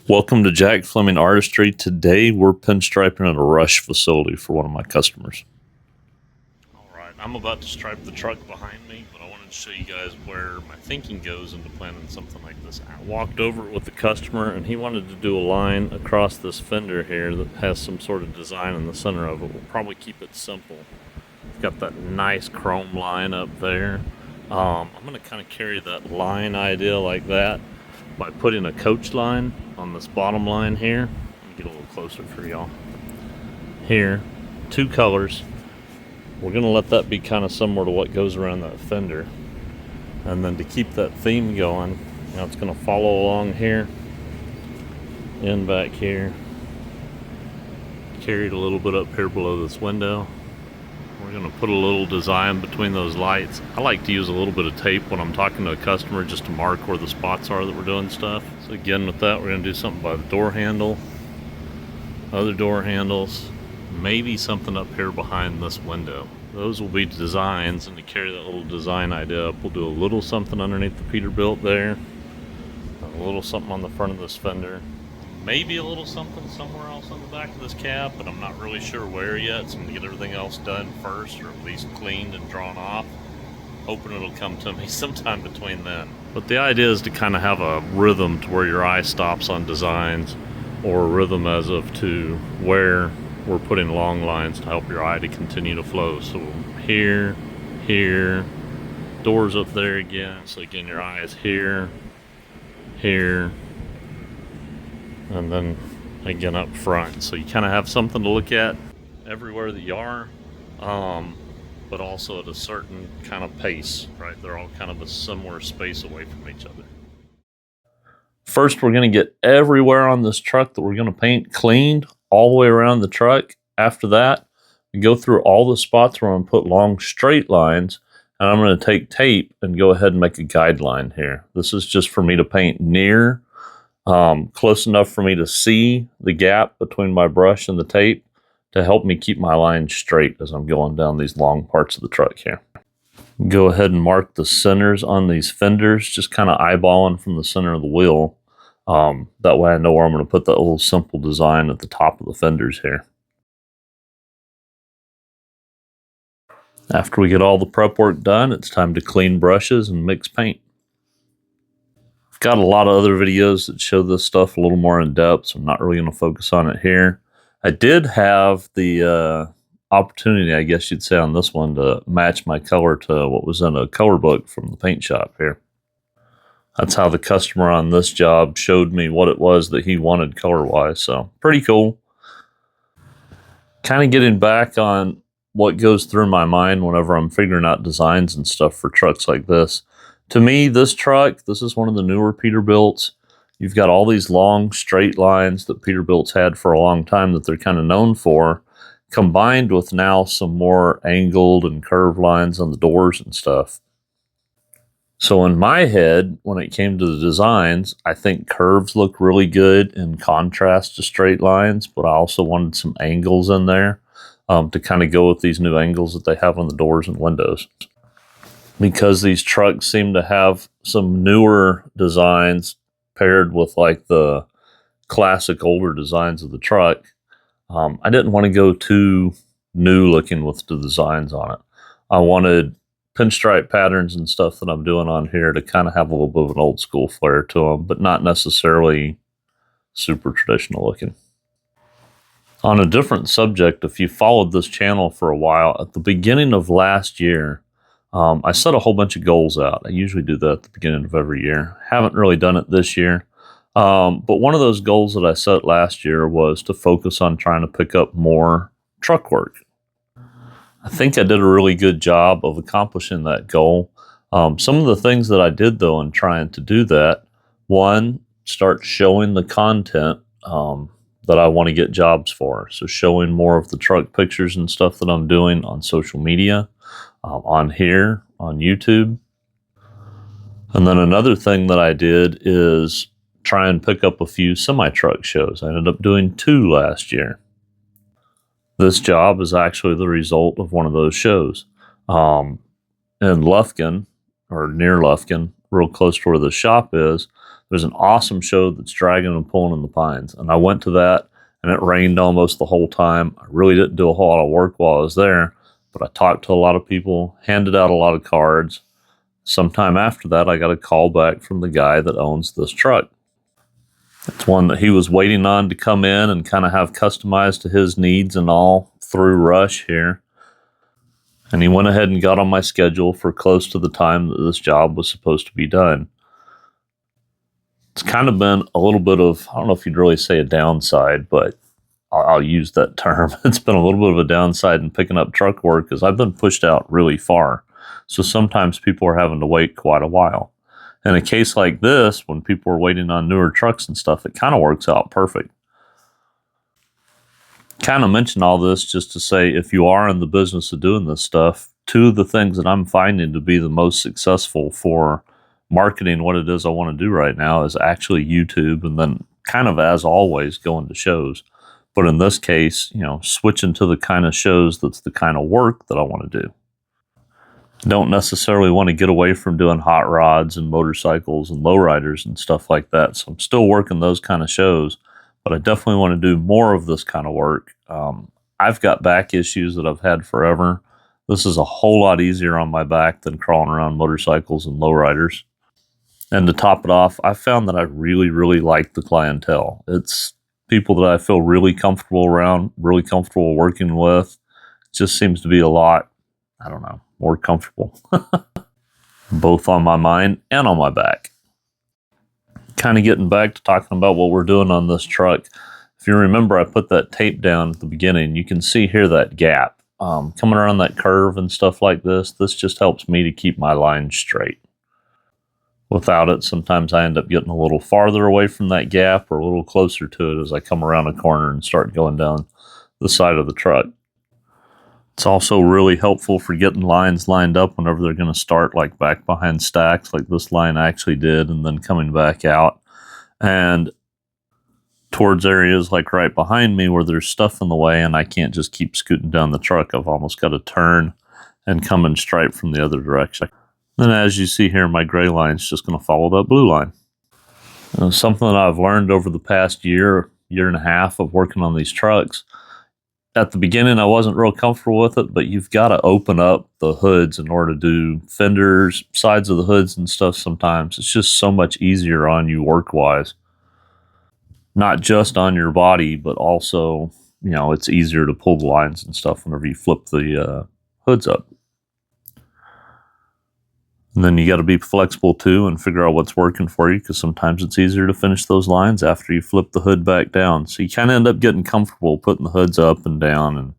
Welcome to Jack Fleming Artistry. Today we're pinstriping at a rush facility for one of my customers. Alright, I'm about to stripe the truck behind me, but I wanted to show you guys where my thinking goes into planning something like this. I walked over it with the customer and he wanted to do a line across this fender here that has some sort of design in the center of it. We'll probably keep it simple. It's got that nice chrome line up there. I'm going to kind of carry that line idea like that by putting a coach line on this bottom line here. Let me get a little closer for y'all. Here, two colors. We're going to let that be kind of similar to what goes around that fender. And then to keep that theme going, it's going to follow along here, in back here, carried a little bit up here below this window. We're going to put a little design between those lights. I like to use a little bit of tape when I'm talking to a customer just to mark where the spots are that we're doing stuff. So again, with that, we're going to do something by the door handle, other door handles, maybe something up here behind this window. Those will be designs, and to carry that little design idea up, we'll do a little something underneath the Peterbilt there, a little something on the front of this fender, maybe a little something somewhere else on the back of this cab, but I'm not really sure where yet, so I'm going to get everything else done first, or at least cleaned and drawn off. Hoping it'll come to me sometime between then. But the idea is to kind of have a rhythm to where your eye stops on designs, or a rhythm as of to where we're putting long lines to help your eye to continue to flow. So here, here, doors up there again, so again your eye is here, here, and then again up front, so you kind of have something to look at everywhere that you are, but also at a certain kind of pace, right? They're all kind of a similar space away from each other. First, we're going to get everywhere on this truck that we're going to paint cleaned all the way around the truck. After that, we go through all the spots where I'm going to put long straight lines, and I'm going to take tape and go ahead and make a guideline here. This is just for me to paint near, close enough for me to see the gap between my brush and the tape to help me keep my line straight as I'm going down these long parts of the truck here. Go ahead and mark the centers on these fenders, just kind of eyeballing from the center of the wheel. That way I know where I'm going to put that little simple design at the top of the fenders here. After we get all the prep work done, it's time to clean brushes and mix paint. Got a lot of other videos that show this stuff a little more in depth, so I'm not really going to focus on it here. I did have the opportunity, I guess you'd say, on this one to match my color to what was in a color book from the paint shop here. That's how the customer on this job showed me what it was that he wanted color-wise, so pretty cool. Kind of getting back on what goes through my mind whenever I'm figuring out designs and stuff for trucks like this. To me, this truck, this is one of the newer Peterbilts. You've got all these long straight lines that Peterbilt's had for a long time that they're kind of known for, combined with now some more angled and curved lines on the doors and stuff. So in my head, when it came to the designs, I think curves look really good in contrast to straight lines, but I also wanted some angles in there to kind of go with these new angles that they have on the doors and windows. Because these trucks seem to have some newer designs paired with like the classic older designs of the truck, I didn't want to go too new looking with the designs on it. I wanted pinstripe patterns and stuff that I'm doing on here to kind of have a little bit of an old school flair to them, but not necessarily super traditional looking. On a different subject, if you followed this channel for a while, at the beginning of last year, I set a whole bunch of goals out. I usually do that at the beginning of every year. Haven't really done it this year. But one of those goals that I set last year was to focus on trying to pick up more truck work. I think I did a really good job of accomplishing that goal. Some of the things that I did, though, in trying to do that, one, start showing the content that I want to get jobs for. So showing more of the truck pictures and stuff that I'm doing on social media, on here, on YouTube. And then another thing that I did is try and pick up a few semi-truck shows. I ended up doing 2 last year. This job is actually the result of one of those shows. In Lufkin, or near Lufkin, real close to where the shop is, There's an awesome show that's dragging and pulling in the pines, and I went to that, and it rained almost the whole time. I really didn't do a whole lot of work while I was there, but I talked to a lot of people, handed out a lot of cards. Sometime after that, I got a call back from the guy that owns this truck. It's one that he was waiting on to come in and kind of have customized to his needs and all through rush here. And he went ahead and got on my schedule for close to the time that this job was supposed to be done. It's kind of been a little bit of, I don't know if you'd really say a downside, but I'll use that term. It's been a little bit of a downside in picking up truck work because I've been pushed out really far. So sometimes people are having to wait quite a while. In a case like this, when people are waiting on newer trucks and stuff, it kind of works out perfect. Kind of mention all this just to say, if you are in the business of doing this stuff, two of the things that I'm finding to be the most successful for marketing what it is I want to do right now is actually YouTube, and then kind of as always going to shows. But in this case, switching to the kind of shows that's the kind of work that I want to do. Don't necessarily want to get away from doing hot rods and motorcycles and lowriders and stuff like that. So I'm still working those kind of shows, but I definitely want to do more of this kind of work. I've got back issues that I've had forever. This is a whole lot easier on my back than crawling around motorcycles and lowriders. And to top it off, I found that I really, really like the clientele. It's people that I feel really comfortable around, really comfortable working with. It just seems to be a lot, I don't know, more comfortable, both on my mind and on my back. Kind of getting back to talking about what we're doing on this truck. If you remember, I put that tape down at the beginning. You can see here that gap. Coming around that curve and stuff like this just helps me to keep my lines straight. Without it, sometimes I end up getting a little farther away from that gap or a little closer to it as I come around a corner and start going down the side of the truck. It's also really helpful for getting lines lined up whenever they're going to start, like back behind stacks, like this line actually did, and then coming back out. And towards areas like right behind me where there's stuff in the way and I can't just keep scooting down the truck. I've almost got to turn and come and stripe from the other direction. Then as you see here, my gray line is just going to follow that blue line. Something that I've learned over the past year and a half of working on these trucks. At the beginning, I wasn't real comfortable with it, but you've got to open up the hoods in order to do fenders, sides of the hoods and stuff sometimes. It's just so much easier on you work-wise. Not just on your body, but also, it's easier to pull the lines and stuff whenever you flip the hoods up. And then you got to be flexible too and figure out what's working for you, because sometimes it's easier to finish those lines after you flip the hood back down. So you kind of end up getting comfortable putting the hoods up and down. And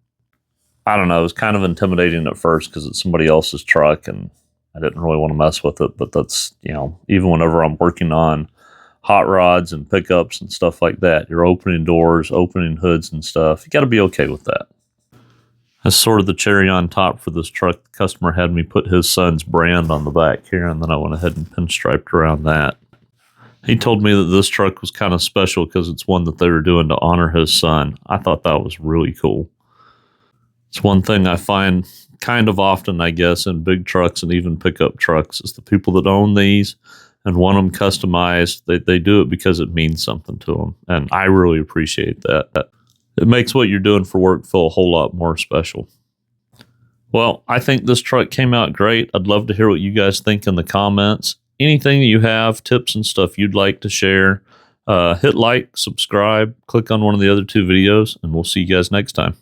I don't know, it was kind of intimidating at first because it's somebody else's truck and I didn't really want to mess with it. But that's, even whenever I'm working on hot rods and pickups and stuff like that, you're opening doors, opening hoods and stuff. You got to be okay with that. As sort of the cherry on top for this truck, the customer had me put his son's brand on the back here, and then I went ahead and pinstriped around that. He told me that this truck was kind of special because it's one that they were doing to honor his son. I thought that was really cool. It's one thing I find kind of often, I guess, in big trucks and even pickup trucks, is the people that own these and want them customized, they do it because it means something to them, and I really appreciate that. It makes what you're doing for work feel a whole lot more special. Well, I think this truck came out great. I'd love to hear what you guys think in the comments. Anything that you have, tips and stuff you'd like to share, hit like, subscribe, click on one of the other two videos, and we'll see you guys next time.